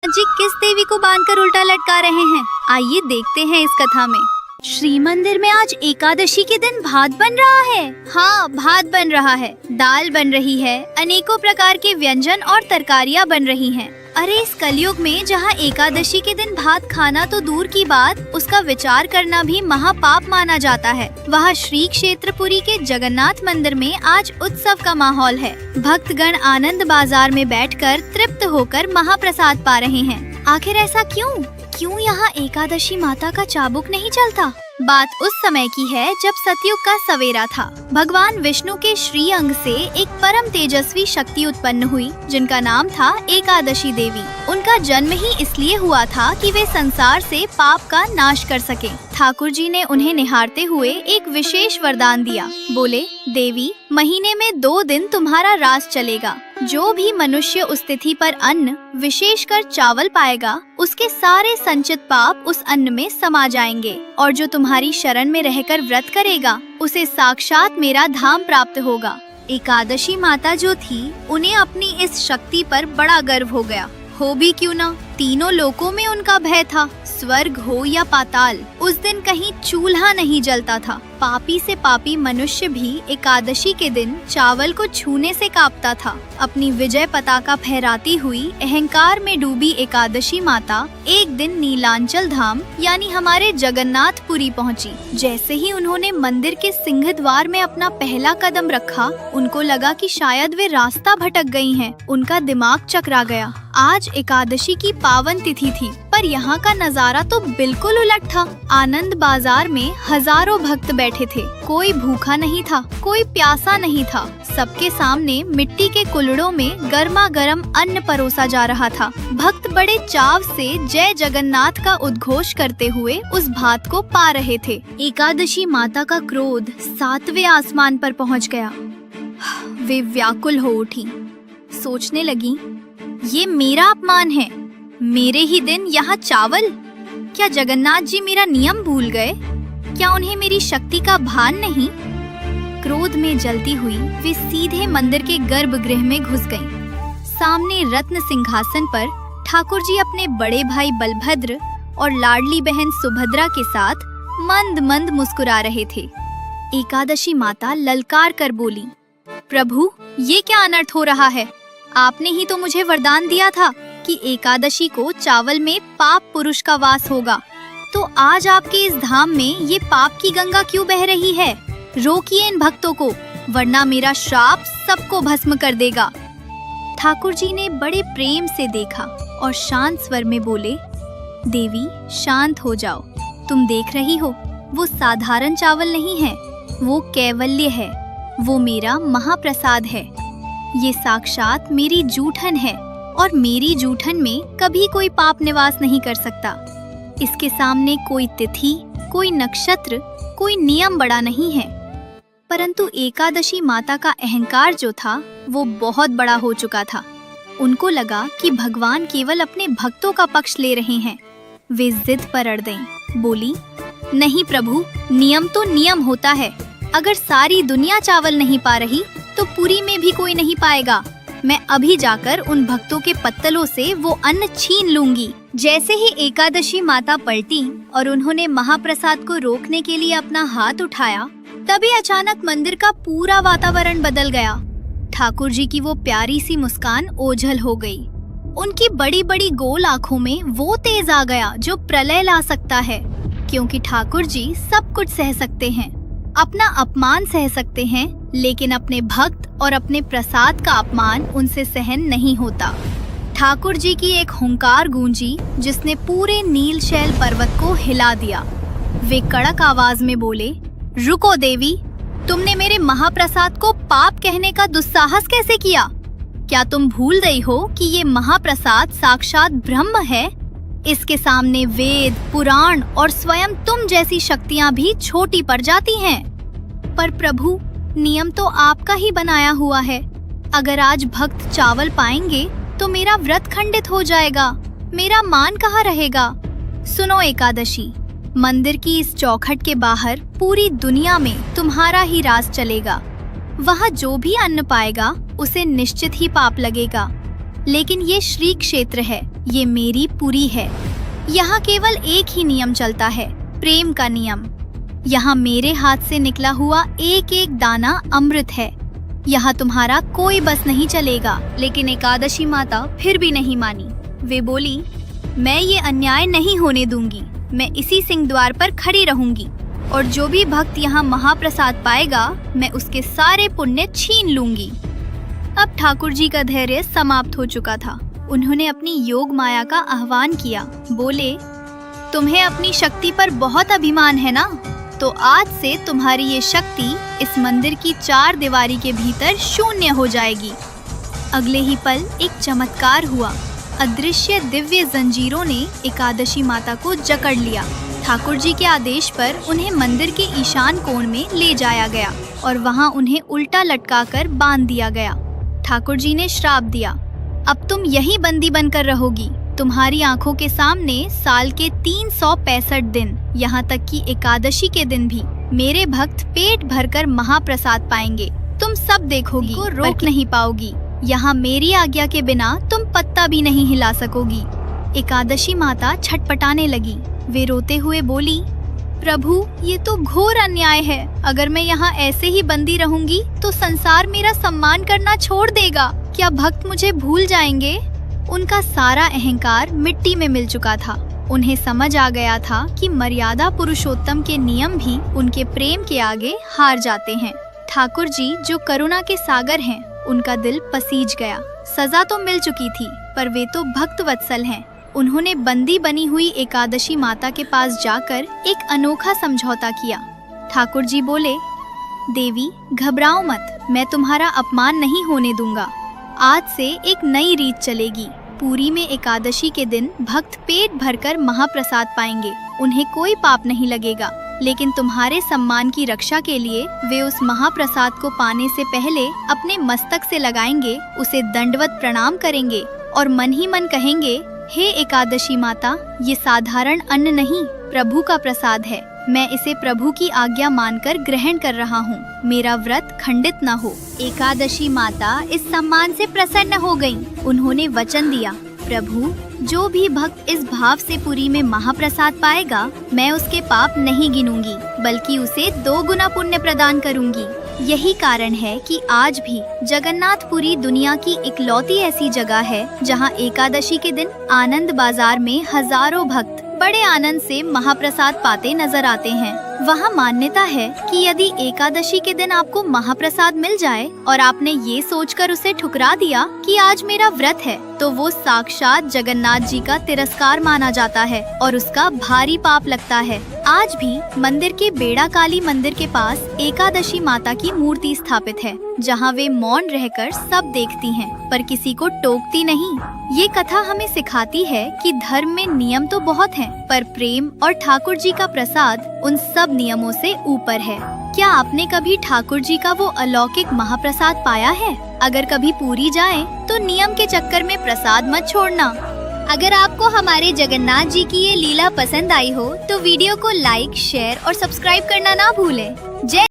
जी किस देवी को बांधकर उल्टा लटका रहे हैं? आइए देखते हैं इस कथा में। श्री मंदिर में आज एकादशी के दिन भात बन रहा है। हाँ, भात बन रहा है, दाल बन रही है, अनेकों प्रकार के व्यंजन और तरकारियाँ बन रही हैं। अरे इस कलयुग में जहाँ एकादशी के दिन भात खाना तो दूर की बात, उसका विचार करना भी महापाप माना जाता है। वहाँ श्री क्षेत्रपुरी के जगन्नाथ मंदिर में आज उत्सव का माहौल है। भक्तगण आनंद बाजार में बैठकर तृप्त होकर महाप्रसाद पा रहे हैं। आखिर ऐसा क्यों यहाँ एकादशी माता का चाबुक नहीं चलता? बात उस समय की है जब सतयुग का सवेरा था। भगवान विष्णु के श्री अंग से एक परम तेजस्वी शक्ति उत्पन्न हुई जिनका नाम था एकादशी देवी। उनका जन्म ही इसलिए हुआ था कि वे संसार से पाप का नाश कर सके। ठाकुर जी ने उन्हें निहारते हुए एक विशेष वरदान दिया। बोले, देवी, महीने में 2 दिन तुम्हारा राज चलेगा। जो भी मनुष्य उस तिथि पर अन्न, विशेषकर चावल पाएगा, उसके सारे संचित पाप उस अन्न में समा जाएंगे और जो तुम्हारी शरण में रहकर व्रत करेगा उसे साक्षात मेरा धाम प्राप्त होगा। एकादशी माता जो थी, उन्हें अपनी इस शक्ति पर बड़ा गर्व हो गया। हो भी क्यों ना, तीनों लोकों में उनका भय था। स्वर्ग हो या पाताल, उस दिन कहीं चूल्हा नहीं जलता था। पापी से पापी मनुष्य भी एकादशी के दिन चावल को छूने से कांपता था। अपनी विजय पताका फहराती हुई अहंकार में डूबी एकादशी माता एक दिन नीलांचल धाम यानी हमारे जगन्नाथपुरी पहुंची। जैसे ही उन्होंने मंदिर के सिंह द्वार में अपना पहला कदम रखा, उनको लगा कि शायद वे रास्ता भटक गई हैं। उनका दिमाग चकरा गया। आज एकादशी की पावन तिथि थी, पर यहाँ का नजारा तो बिल्कुल उलट था। आनंद बाजार में हजारों भक्त बैठे थे। कोई भूखा नहीं था, कोई प्यासा नहीं था। सबके सामने मिट्टी के कुल्हड़ों में गर्मा गर्म अन्न परोसा जा रहा था। भक्त बड़े चाव से जय जगन्नाथ का उद्घोष करते हुए उस भात को पा रहे थे। एकादशी माता का क्रोध 7वें आसमान पर पहुँच गया। वे व्याकुल हो उठी। सोचने लगी, ये मेरा अपमान है। मेरे ही दिन यहाँ चावल? क्या जगन्नाथ जी मेरा नियम भूल गए? क्या उन्हें मेरी शक्ति का भान नहीं? क्रोध में जलती हुई वे सीधे मंदिर के गर्भगृह में घुस गईं। सामने रत्न सिंहासन पर ठाकुर जी अपने बड़े भाई बलभद्र और लाडली बहन सुभद्रा के साथ मंद मंद मुस्कुरा रहे थे। एकादशी माता ललकार कर बोली, प्रभु, ये क्या अनर्थ हो रहा है? आपने ही तो मुझे वरदान दिया था कि एकादशी को चावल में पाप पुरुष का वास होगा। तो आज आपके इस धाम में ये पाप की गंगा क्यों बह रही है? रोकिए इन भक्तों को, वरना मेरा श्राप सबको भस्म कर देगा। ठाकुर जी ने बड़े प्रेम से देखा और शांत स्वर में बोले, देवी, शांत हो जाओ। तुम देख रही हो, वो साधारण चावल नहीं है, वो कैवल्य है। वो मेरा महाप्रसाद है। ये साक्षात मेरी जूठन है और मेरी जूठन में कभी कोई पाप निवास नहीं कर सकता। इसके सामने कोई तिथि, कोई नक्षत्र, कोई नियम बड़ा नहीं है। परंतु एकादशी माता का अहंकार जो था, वो बहुत बड़ा हो चुका था। उनको लगा कि भगवान केवल अपने भक्तों का पक्ष ले रहे हैं। वे जिद पर अड़ गईं। बोली, नहीं प्रभु, नियम तो नियम होता है। अगर सारी दुनिया चावल नहीं पा रही तो पुरी में भी कोई नहीं पाएगा। मैं अभी जाकर उन भक्तों के पत्तलों से वो अन्न छीन लूंगी। जैसे ही एकादशी माता पलटी और उन्होंने महाप्रसाद को रोकने के लिए अपना हाथ उठाया, तभी अचानक मंदिर का पूरा वातावरण बदल गया। ठाकुर जी की वो प्यारी सी मुस्कान ओझल हो गई। उनकी बड़ी बड़ी गोल आँखों में वो तेज आ गया जो प्रलय ला सकता है, क्योंकि ठाकुर जी सब कुछ सह सकते हैं। अपना अपमान सह सकते हैं, लेकिन अपने भक्त और अपने प्रसाद का अपमान उनसे सहन नहीं होता। ठाकुर जी की एक हुंकार गूंजी जिसने पूरे नीलशैल पर्वत को हिला दिया। वे कड़क आवाज में बोले, रुको देवी, तुमने मेरे महाप्रसाद को पाप कहने का दुस्साहस कैसे किया? क्या तुम भूल गई हो कि ये महाप्रसाद साक्षात ब्रह्म है? इसके सामने वेद, पुराण और स्वयं तुम जैसी शक्तियां भी छोटी पड़ जाती हैं। पर प्रभु, नियम तो आपका ही बनाया हुआ है। अगर आज भक्त चावल पाएंगे तो मेरा व्रत खंडित हो जाएगा। मेरा मान कहाँ रहेगा? सुनो एकादशी, मंदिर की इस चौखट के बाहर पूरी दुनिया में तुम्हारा ही राज चलेगा। वहाँ जो भी अन्न पाएगा उसे निश्चित ही पाप लगेगा। लेकिन ये श्री क्षेत्र है, ये मेरी पुरी है। यहाँ केवल एक ही नियम चलता है, प्रेम का नियम। यहाँ मेरे हाथ से निकला हुआ एक एक दाना अमृत है। यहाँ तुम्हारा कोई बस नहीं चलेगा। लेकिन एकादशी माता फिर भी नहीं मानी। वे बोली, मैं ये अन्याय नहीं होने दूंगी। मैं इसी सिंह द्वार पर खड़ी रहूंगी और जो भी भक्त यहाँ महाप्रसाद पाएगा, मैं उसके सारे पुण्य छीन लूंगी। अब ठाकुर जी का धैर्य समाप्त हो चुका था। उन्होंने अपनी योग माया का आह्वान किया। बोले, तुम्हें अपनी शक्ति पर बहुत अभिमान है ना? तो आज से तुम्हारी ये शक्ति इस मंदिर की 4 दीवारी के भीतर शून्य हो जाएगी। अगले ही पल एक चमत्कार हुआ। अदृश्य दिव्य जंजीरों ने एकादशी माता को जकड़ लिया। ठाकुर जी के आदेश पर उन्हें मंदिर के ईशान कोण में ले जाया गया और वहां उन्हें उल्टा लटकाकर बांध दिया गया। ठाकुर जी ने श्राप दिया, अब तुम यही बंदी बनकर रहोगी। तुम्हारी आंखों के सामने साल के 365 दिन, यहाँ तक कि एकादशी के दिन भी मेरे भक्त पेट भरकर महाप्रसाद पाएंगे। तुम सब देखोगी, को रोक नहीं पाओगी। यहाँ मेरी आज्ञा के बिना तुम पत्ता भी नहीं हिला सकोगी। एकादशी माता छटपटाने लगी। वे रोते हुए बोली, प्रभु, ये तो घोर अन्याय है। अगर मैं यहाँ ऐसे ही बंदी रहूंगी तो संसार मेरा सम्मान करना छोड़ देगा। क्या भक्त मुझे भूल जाएंगे? उनका सारा अहंकार मिट्टी में मिल चुका था। उन्हें समझ आ गया था कि मर्यादा पुरुषोत्तम के नियम भी उनके प्रेम के आगे हार जाते हैं। ठाकुर जी जो करुणा के सागर हैं, उनका दिल पसीज गया। सजा तो मिल चुकी थी, पर वे तो भक्त वत्सल हैं। उन्होंने बंदी बनी हुई एकादशी माता के पास जाकर एक अनोखा समझौता किया। ठाकुर जी बोले, देवी घबराओ मत, मैं तुम्हारा अपमान नहीं होने दूंगा। आज से एक नई रीत चलेगी। पुरी में एकादशी के दिन भक्त पेट भरकर महाप्रसाद पाएंगे। उन्हें कोई पाप नहीं लगेगा, लेकिन तुम्हारे सम्मान की रक्षा के लिए वे उस महाप्रसाद को पाने से पहले अपने मस्तक से लगाएंगे, उसे दंडवत प्रणाम करेंगे और मन ही मन कहेंगे, हे एकादशी माता, ये साधारण अन्न नहीं, प्रभु का प्रसाद है। मैं इसे प्रभु की आज्ञा मानकर ग्रहण कर रहा हूँ। मेरा व्रत खंडित न हो। एकादशी माता इस सम्मान से प्रसन्न हो गईं। उन्होंने वचन दिया, प्रभु, जो भी भक्त इस भाव से पुरी में महाप्रसाद पाएगा, मैं उसके पाप नहीं गिनूंगी, बल्कि उसे 2 गुना पुण्य प्रदान करूंगी। यही कारण है कि आज भी जगन्नाथपुरी दुनिया की इकलौती ऐसी जगह है जहां एकादशी के दिन आनंद बाजार में हजारों भक्त बड़े आनंद से महाप्रसाद पाते नजर आते हैं। वहाँ मान्यता है कि यदि एकादशी के दिन आपको महाप्रसाद मिल जाए और आपने ये सोचकर उसे ठुकरा दिया कि आज मेरा व्रत है, तो वो साक्षात जगन्नाथ जी का तिरस्कार माना जाता है और उसका भारी पाप लगता है। आज भी मंदिर के बेड़ा काली मंदिर के पास एकादशी माता की मूर्ति स्थापित है, जहाँ वे मौन रहकर सब देखती हैं, पर किसी को टोकती नहीं। ये कथा हमें सिखाती है कि धर्म में नियम तो बहुत हैं, पर प्रेम और ठाकुर जी का प्रसाद उन सब नियमों से ऊपर है। क्या आपने कभी ठाकुर जी का वो अलौकिक महाप्रसाद पाया है? अगर कभी पुरी जाएं, तो नियम के चक्कर में प्रसाद मत छोड़ना। अगर आपको हमारे जगन्नाथ जी की ये लीला पसंद आई हो, तो वीडियो को लाइक, शेयर और सब्सक्राइब करना ना भूलें। जय